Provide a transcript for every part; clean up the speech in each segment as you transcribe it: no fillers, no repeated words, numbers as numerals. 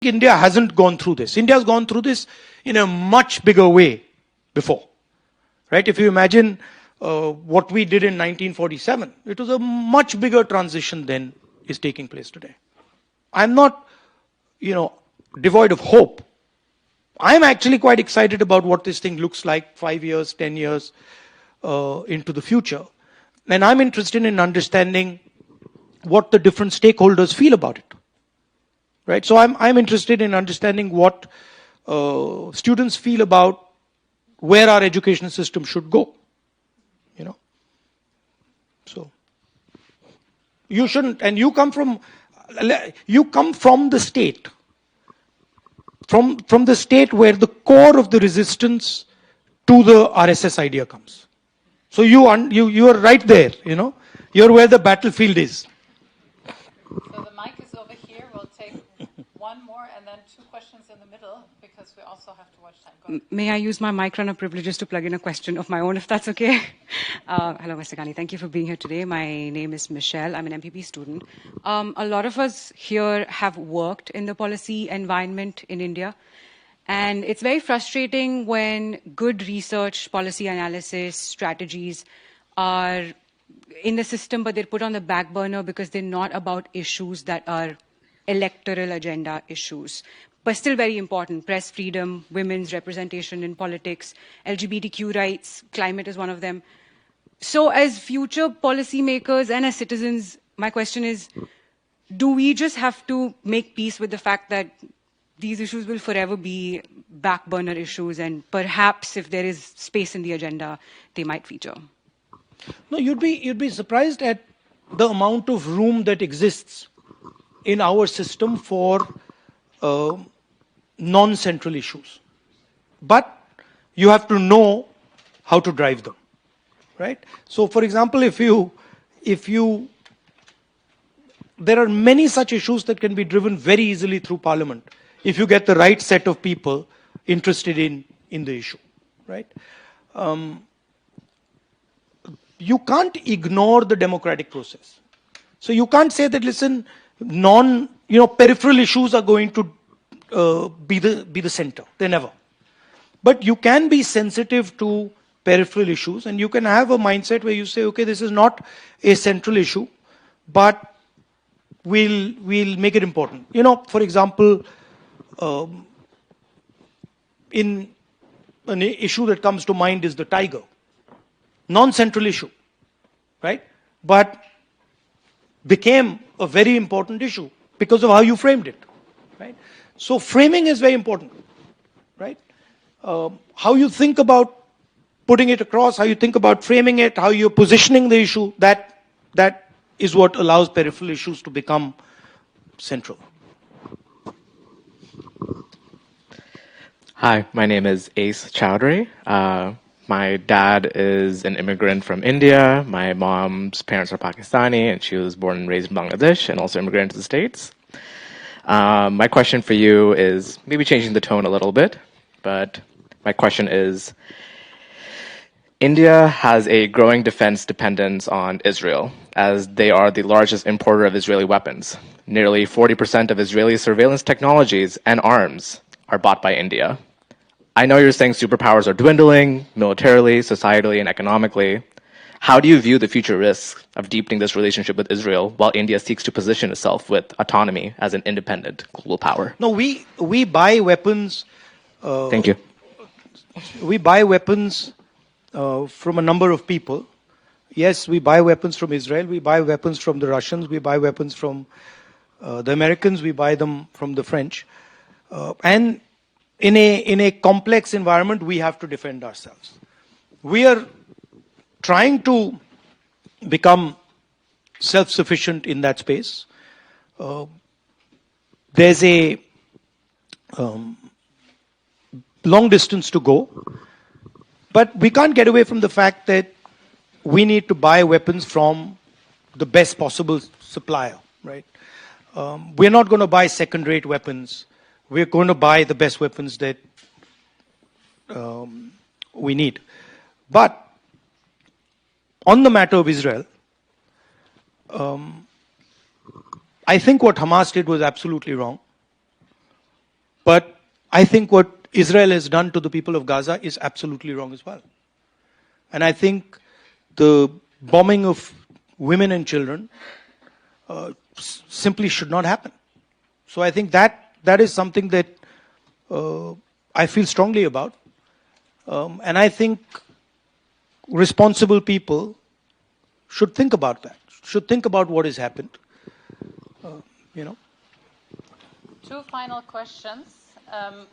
India hasn't gone through this. India has gone through this in a much bigger way before. Right? If you imagine what we did in 1947, it was a much bigger transition than is taking place today. I'm not, devoid of hope. I'm actually quite excited about what this thing looks like 5 years, 10 years into the future. And I'm interested in understanding what the different stakeholders feel about it. Right? So I'm interested in understanding what students feel about where our education system should go. So you shouldn't, and you come from the state. From the state where the core of the resistance to the RSS idea comes. So you are right there, You're where the battlefield is. So the mic is over here. We'll take one more and then two questions in the middle because we also have to watch time. May I use my mic runner privileges to plug in a question of my own, if that's okay? Hello, Mr. Gandhi. Thank you for being here today. My name is Michelle. I'm an MPP student. A lot of us here have worked in the policy environment in India. And it's very frustrating when good research, policy analysis, strategies are in the system, but they're put on the back burner because they're not about issues that are electoral agenda issues. But still very important: press freedom, women's representation in politics, LGBTQ rights, climate is one of them. So as future policymakers and as citizens, my question is, do we just have to make peace with the fact that these issues will forever be back burner issues, and perhaps if there is space in the agenda, they might feature? No, you'd be surprised at the amount of room that exists in our system for non-central issues. But you have to know how to drive them, right? So, for example, there are many such issues that can be driven very easily through Parliament if you get the right set of people interested in the issue, right? You can't ignore the democratic process. So you can't say that, listen, peripheral issues are going to be the center. They never. But you can be sensitive to peripheral issues, and you can have a mindset where you say, okay, this is not a central issue, but we'll make it important. For example, in an issue that comes to mind is the tiger. Non-central issue, right? But became a very important issue because of how you framed it, right? So framing is very important, right? How you think about putting it across, how you think about framing it, how you're positioning the issue, that is what allows peripheral issues to become central. Hi, my name is Ace Chowdhury. My dad is an immigrant from India. My mom's parents are Pakistani, and she was born and raised in Bangladesh and also immigrated to the States. My question for you is maybe changing the tone a little bit, but my question is, India has a growing defense dependence on Israel, as they are the largest importer of Israeli weapons. Nearly 40% of Israeli surveillance technologies and arms are bought by India. I know you're saying superpowers are dwindling militarily, societally, and economically. How do you view the future risks of deepening this relationship with Israel while India seeks to position itself with autonomy as an independent global power? No, we buy weapons. Thank you. We buy weapons from a number of people. Yes, we buy weapons from Israel. We buy weapons from the Russians. We buy weapons from the Americans. We buy them from the French. And in a complex environment, we have to defend ourselves. We are trying to become self-sufficient in that space. There's a long distance to go, but we can't get away from the fact that we need to buy weapons from the best possible supplier, right? We're not going to buy second-rate weapons. We're going to buy the best weapons that we need. But on the matter of Israel, I think what Hamas did was absolutely wrong. But I think what Israel has done to the people of Gaza is absolutely wrong as well. And I think the bombing of women and children simply should not happen. So I think that is something that I feel strongly about. And I think responsible people should think about that, should think about what has happened. You know. Two final questions.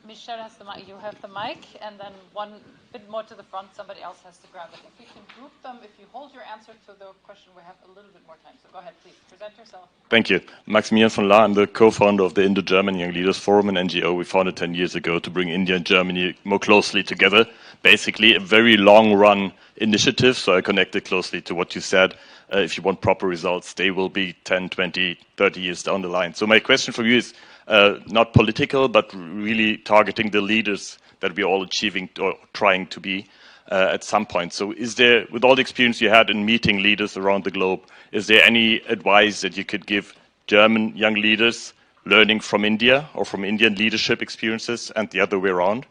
Michelle has the mic. You have the mic, and then one bit more to the front. Somebody else has to grab it. If we can group them, if you hold your answer to the question, we have a little bit more time. So go ahead, please. Present yourself. Thank you. Maximilian von La, I'm the co-founder of the Indo-German Young Leaders Forum, an NGO we founded 10 years ago to bring India and Germany more closely together. Basically, a very long-run initiative, so I connected closely to what you said. If you want proper results, they will be 10, 20, 30 years down the line. So my question for you is not political, but really targeting the leaders that we are all achieving or trying to be at some point. So is there, with all the experience you had in meeting leaders around the globe, is there any advice that you could give German young leaders learning from India or from Indian leadership experiences and the other way around?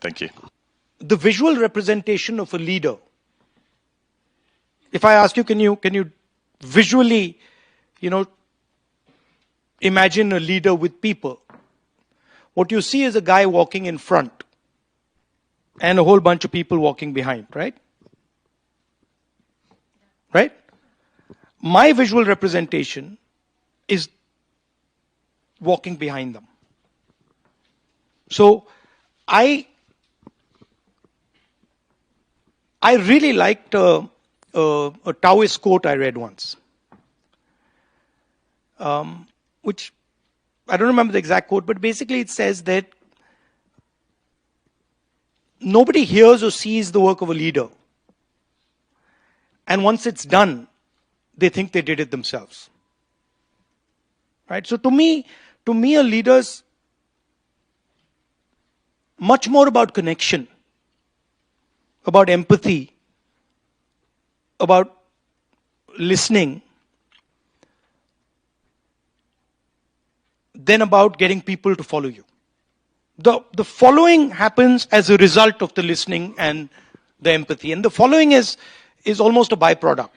Thank you. The visual representation of a leader. If I ask you, can you visually, imagine a leader with people? What you see is a guy walking in front and a whole bunch of people walking behind, right? Right? My visual representation is walking behind them. So I really liked a Taoist quote I read once, which I don't remember the exact quote, but basically it says that nobody hears or sees the work of a leader. And once it's done, they think they did it themselves. Right? So to me, a leader's much more about connection, about empathy, about listening, than about getting people to follow you. The following happens as a result of the listening and the empathy. And the following is almost a byproduct.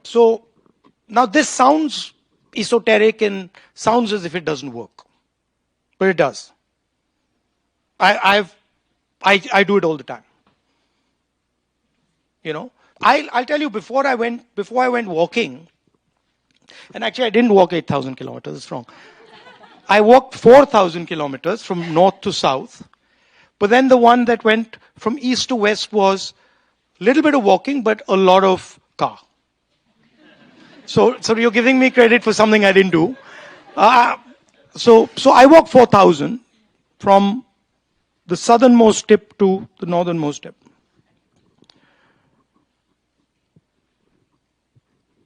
So now this sounds esoteric and sounds as if it doesn't work. But it does. I do it all the time. I'll tell you, before I went walking, and actually I didn't walk 8,000 kilometers, it's wrong. I walked 4,000 kilometers from north to south. But then the one that went from east to west was a little bit of walking, but a lot of car. So you're giving me credit for something I didn't do. So I walked 4,000 from the southernmost tip to the northernmost tip.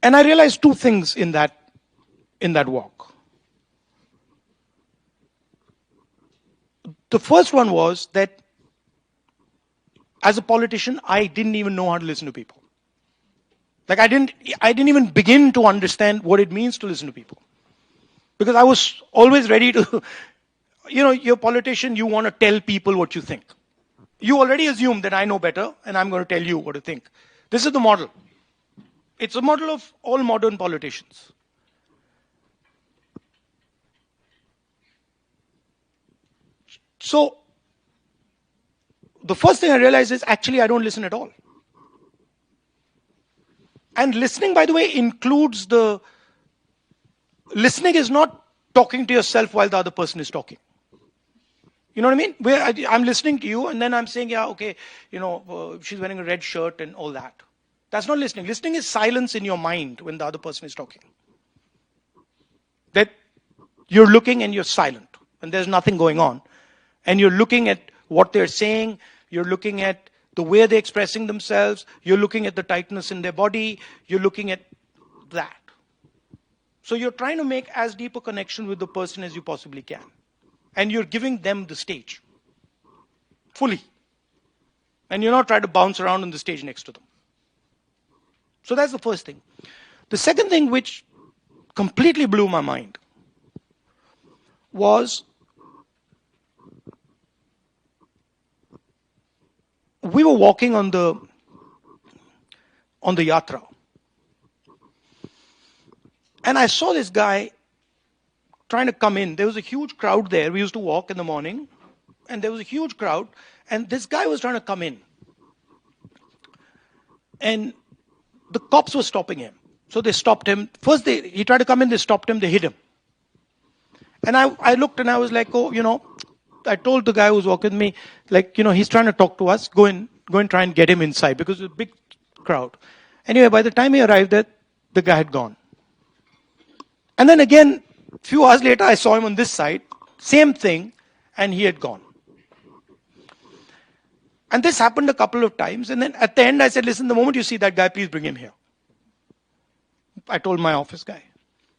And I realized two things in that walk. The first one was that as a politician, I didn't even know how to listen to people. Like I didn't even begin to understand what it means to listen to people. Because I was always ready to, you're a politician, you want to tell people what you think. You already assume that I know better and I'm going to tell you what to think. This is the model. It's a model of all modern politicians. So, the first thing I realized is actually I don't listen at all. And listening, by the way, includes listening is not talking to yourself while the other person is talking. You know what I mean? I'm listening to you and then I'm saying, yeah, okay, she's wearing a red shirt and all that. That's not listening. Listening is silence in your mind when the other person is talking. That you're looking and you're silent and there's nothing going on. And you're looking at what they're saying, you're looking at the way they're expressing themselves, you're looking at the tightness in their body, you're looking at that. So you're trying to make as deep a connection with the person as you possibly can. And you're giving them the stage. Fully. And you're not trying to bounce around on the stage next to them. So that's the first thing. The second thing, which completely blew my mind was we were walking on the yatra. And I saw this guy trying to come in. There was a huge crowd there. We used to walk in the morning, and there was a huge crowd, and this guy was trying to come in. And the cops were stopping him. So they stopped him. First, he tried to come in, they stopped him, they hit him. And I looked and I was like, oh, I told the guy who was walking with me, like, he's trying to talk to us. Go and try and get him inside, because it was a big crowd. Anyway, by the time he arrived there, the guy had gone. And then again, a few hours later, I saw him on this side, same thing, and he had gone. And this happened a couple of times. And then at the end, I said, listen, the moment you see that guy, please bring him here. I told my office guy.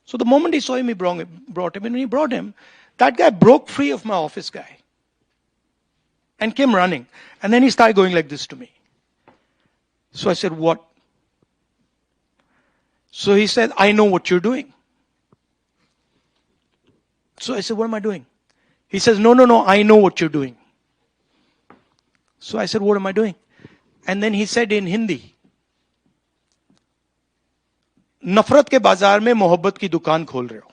So the moment he saw him, he brought him. And when he brought him, that guy broke free of my office guy and came running. And then he started going like this to me. So I said, what? So he said, I know what you're doing. So I said, what am I doing? He says, no, I know what you're doing. So I said, what am I doing? And then he said in Hindi, नफरत के बाजार में मोहब्बत की दुकान खोल रहे हो.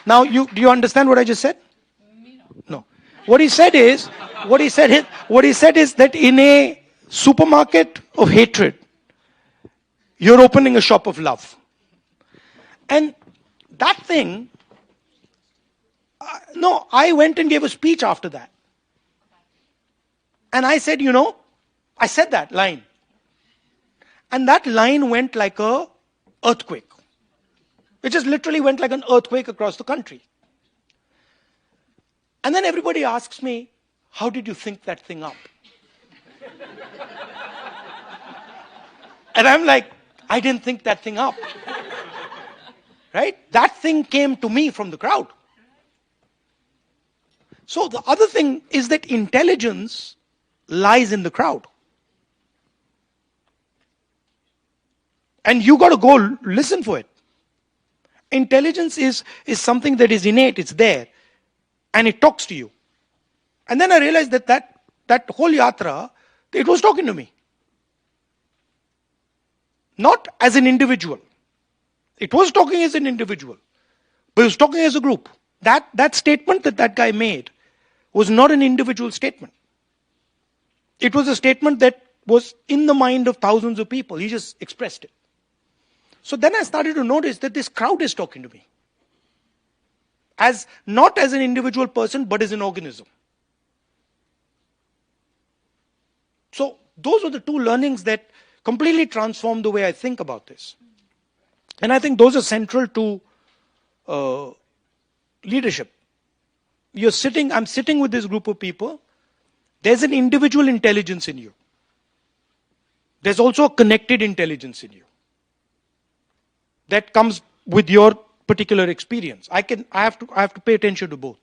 Now, do you understand what I just said? No. What he said is that in a supermarket of hatred, you're opening a shop of love. And that thing, I went and gave a speech after that. And I said, I said that line. And that line went like a earthquake. It just literally went like an earthquake across the country. And then everybody asks me, how did you think that thing up? And I'm like, I didn't think that thing up. Right? That thing came to me from the crowd. So the other thing is that intelligence lies in the crowd. And you got to go listen for it. Intelligence is something that is innate, it's there. And it talks to you. And then I realized that whole yatra, it was talking to me. Not as an individual. It was talking as an individual. But it was talking as a group. That statement that guy made was not an individual statement. It was a statement that was in the mind of thousands of people. He just expressed it. So then I started to notice that this crowd is talking to me. Not as an individual person, but as an organism. So those are the two learnings that completely transformed the way I think about this. And I think those are central to leadership. I'm sitting with this group of people. There's an individual intelligence in you. There's also a connected intelligence in you. That comes with your particular experience. I have to pay attention to both.